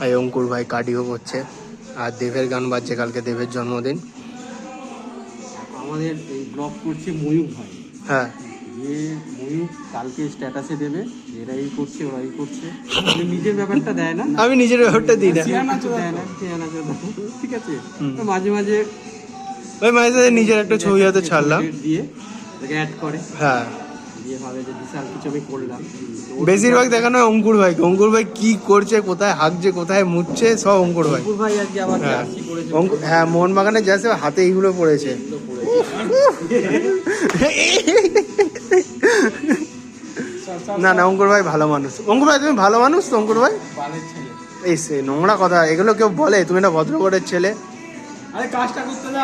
এই অঙ্কুর ভাই কার্ডিও করছে, আর দেবের গান বাজছে, কালকে দেবের জন্মদিন। আমাদের এই ব্লগ করছে ময়ূর ভাই। হ্যাঁ, যে ময়ূর কালকে স্ট্যাটাসে দেবে এরা এই করছে ওরা এই করছে, নিজের ব্যাপারটা দেয় না। আমি নিজের ব্যাপারটা দিই না, দেয় না, ঠিক আছে। তো মাঝে মাঝে ওই মাঝে সাঝে নিজের একটা ছবি হয়তো ছাড়লাম, দিয়ে অ্যাড করে, হ্যাঁ। দিয়ে ভাবে যে বিশাল কিছু আমি করলাম। বেশিরভাগ দেখানো হয় অঙ্কুর ভাইকে, অঙ্কুর ভাই কি করছে, কোথায় হাঁকছে, কোথায় মুছছে, সব অঙ্কুর ভাই। অঙ্কুর ভাই আজকে আবার হ্যাঁ, জার্সি করেছে। হ্যাঁ, মোহনবাগানে যাচ্ছে, হাতে এইগুলো পড়েছে। না না, অঙ্কুর ভাই ভালো মানুষ। অঙ্কুর ভাই তুমি ভালো মানুষ তো, অঙ্কুর ভাই। এই সে নোংরা কথা, এগুলো কেউ বলে? তুমি না ভদ্রগড়ের ছেলে। আরে কাজটা করতে দাও।